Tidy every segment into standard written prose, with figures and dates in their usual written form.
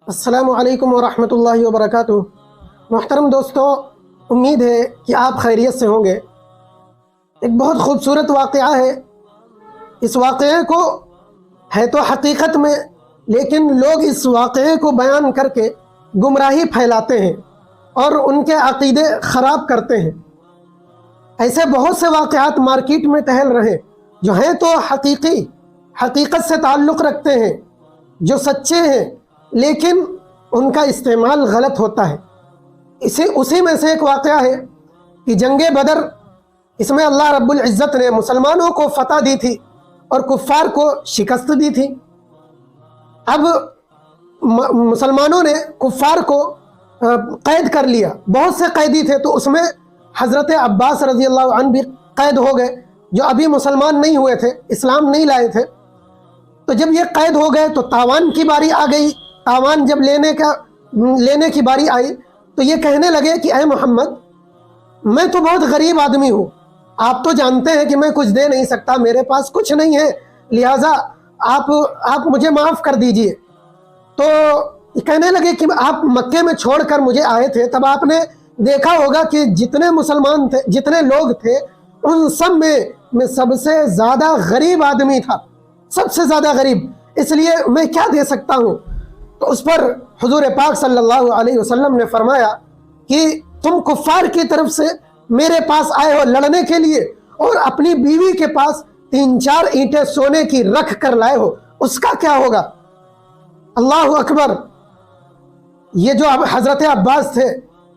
अस्सलामु अलैकुम वरहमतुल्लाहि वबरकातुहू। मुहतरम दोस्तों, उम्मीद है कि आप खैरियत से होंगे। एक बहुत ख़ूबसूरत वाक़या है। इस वाक़ये को है तो हकीकत में, लेकिन लोग इस वाक़ये को बयान करके गुमराही फैलाते हैं और उनके अक़ीदे ख़राब करते हैं। ऐसे बहुत से वाक़यात मार्केट में टहल रहे जो हैं तो हकीकत से ताल्लुक़ रखते हैं, जो सच्चे हैं, लेकिन उनका इस्तेमाल गलत होता है। उसी में से एक वाक़या है कि जंगे बदर, इसमें अल्लाह रब्बुल इज़्ज़त ने मुसलमानों को फतह दी थी और कुफ़ार को शिकस्त दी थी। अब मुसलमानों ने कुफ़ार को कैद कर लिया, बहुत से कैदी थे, तो उसमें हज़रत अब्बास रज़ी अल्लाह अन्हु भी कैद हो गए, जो अभी मुसलमान नहीं हुए थे, इस्लाम नहीं लाए थे। तो जब ये कैद हो गए तो तावान की बारी आ गई। तावान जब लेने की बारी आई तो ये कहने लगे कि ऐ मोहम्मद, मैं तो बहुत गरीब आदमी हूँ, आप तो जानते हैं कि मैं कुछ दे नहीं सकता, मेरे पास कुछ नहीं है, लिहाजा आप मुझे माफ़ कर दीजिए। तो कहने लगे कि आप मक्के में छोड़कर मुझे आए थे, तब आपने देखा होगा कि जितने मुसलमान थे, जितने लोग थे, उन सब में मैं सबसे ज़्यादा गरीब आदमी था, सबसे ज़्यादा गरीब, इसलिए मैं क्या दे सकता हूँ। तो उस पर हुजूर पाक सल्लल्लाहु अलैहि वसल्लम ने फरमाया कि तुम कुफ़ार की तरफ से मेरे पास आए हो लड़ने के लिए और अपनी बीवी के पास 3-4 ईंटें सोने की रख कर लाए हो, उसका क्या होगा। अल्लाह अकबर। ये जो अब हज़रत अब्बास थे,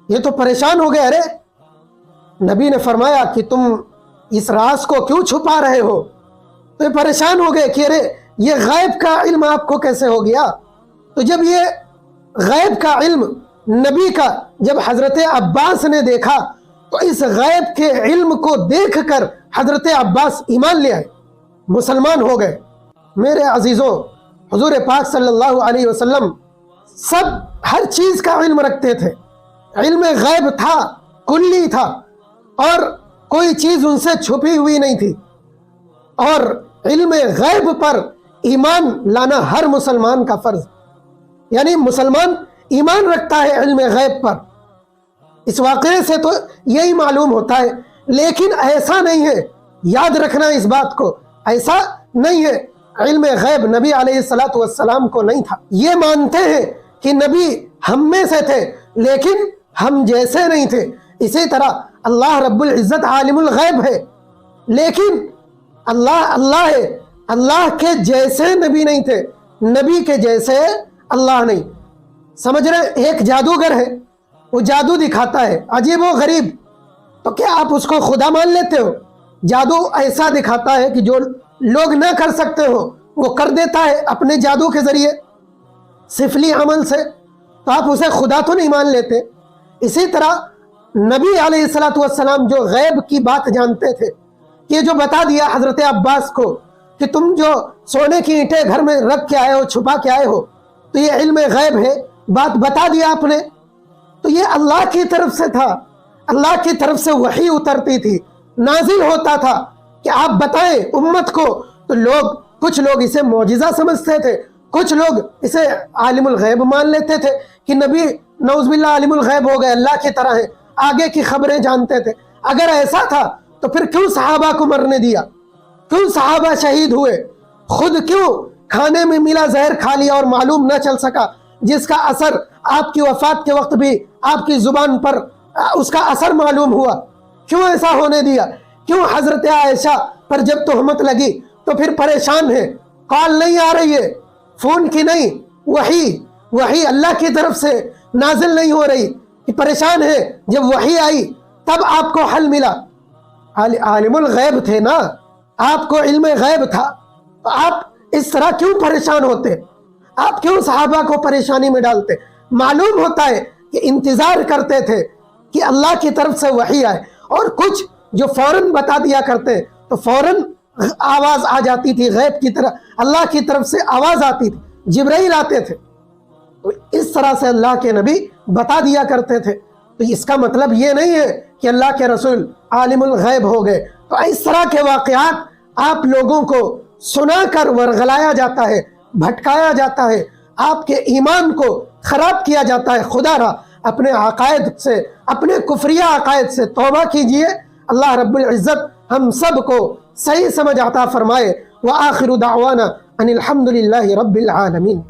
ये तो परेशान हो गए। अरे, नबी ने फरमाया कि तुम इस राज को क्यों छुपा रहे हो। तो ये परेशान हो गए कि अरे, ये गैब का इल्म आपको कैसे हो गया। तो जब ये गैब का इल्म नबी का जब हज़रत अब्बास ने देखा, तो इस गैब के इल्म को देखकर हज़रत अब्बास ईमान ले आए, मुसलमान हो गए। मेरे अजीज़ों, हुजूर पाक सल्लल्लाहु अलैहि वसल्लम सब हर चीज़ का इल्म रखते थे। इल्म गैब था, कुल्ली था, और कोई चीज़ उनसे छुपी हुई नहीं थी। और इल्म गैब पर ईमान लाना हर मुसलमान का फ़र्ज़, यानी मुसलमान ईमान रखता है इल्म गैब पर। इस वाक़ये से तो यही मालूम होता है, लेकिन ऐसा नहीं है, याद रखना इस बात को, ऐसा नहीं है। इल्म गैब नबी अलैहिस्सलातु वस्सलाम को नहीं था। ये मानते हैं कि नबी हम में से थे, लेकिन हम जैसे नहीं थे। इसी तरह अल्लाह रब्बुल इज़्ज़त आलिमुल गैब है, लेकिन अल्लाह है, अल्लाह के जैसे नबी नहीं थे, नबी के जैसे अल्लाह नहीं। समझ रहे, एक जादूगर है, वो जादू दिखाता है अजीब व गरीब, तो क्या आप उसको खुदा मान लेते हो। जादू ऐसा दिखाता है कि जो लोग ना कर सकते हो वो कर देता है अपने जादू के जरिए, सिफली अमल से, तो आप उसे खुदा तो नहीं मान लेते। इसी तरह नबी अलैहिस्सलातु वस्सलाम जो गैब की बात जानते थे, ये जो बता दिया हज़रत अब्बास को कि तुम जो सोने की ईंटें घर में रख के आए हो, छुपा के आए हो, तो ये इल्म गैब है, बात बता दिया आपने। तो ये अल्लाह की तरफ से था, अल्लाह की तरफ से वही उतरती थी, नाजिल होता था कि आप बताएं उम्मत को। तो कुछ लोग इसे मौजिज़ा समझते थे, कुछ लोग इसे आलिमुल गैब मान लेते थे कि नबी नऊज़ुबिल्लाह आलिमुल गैब हो गए, अल्लाह की तरह है, आगे की खबरें जानते थे। अगर ऐसा था तो फिर क्यों सहाबा को मरने दिया, क्यों सहाबा शहीद हुए, खुद क्यों खाने में मिला जहर खा लिया और मालूम न चल सका, जिसका असर आपकी वफात के वक्त भी आपकी जुबान पर उसका असर मालूम हुआ। क्यों ऐसा होने दिया। क्यों हजरत आयशा पर जब तोहमत लगी तो फिर परेशान है, कॉल नहीं आ रही है, फोन की नहीं, वही अल्लाह की तरफ से नाजिल नहीं हो रही, कि परेशान है। जब वही आई तब आपको हल मिला। आलिमुल गैब थे ना, आपको इल्म गैब था, तो आप इस तरह क्यों परेशान होते, आप क्यों सहाबा को परेशानी में डालते। मालूम होता है कि इंतजार करते थे कि अल्लाह की तरफ से वही आए, और कुछ जो फौरन बता दिया करते तो फौरन आवाज आ जाती थी, गैब की तरह अल्लाह की तरफ से आवाज आती थी, जिब्राइल आते थे। तो इस तरह से अल्लाह के नबी बता दिया करते थे। तो इसका मतलब ये नहीं है कि अल्लाह के रसूल आलिमुल गैब हो गए। तो इस तरह के वाक़यात आप लोगों को सुनाकर वर्गलाया जाता है, भटकाया जाता है, آپ کے ایمان کو خراب کیا جاتا ہے. خدا را اپنے عقائد سے، اپنے کفریہ عقائد سے توبہ کیجئے. اللہ رب العزت ہم سب کو صحیح سمجھ عطا فرمائے. وآخر دعوانا ان الحمد للہ رب العالمین.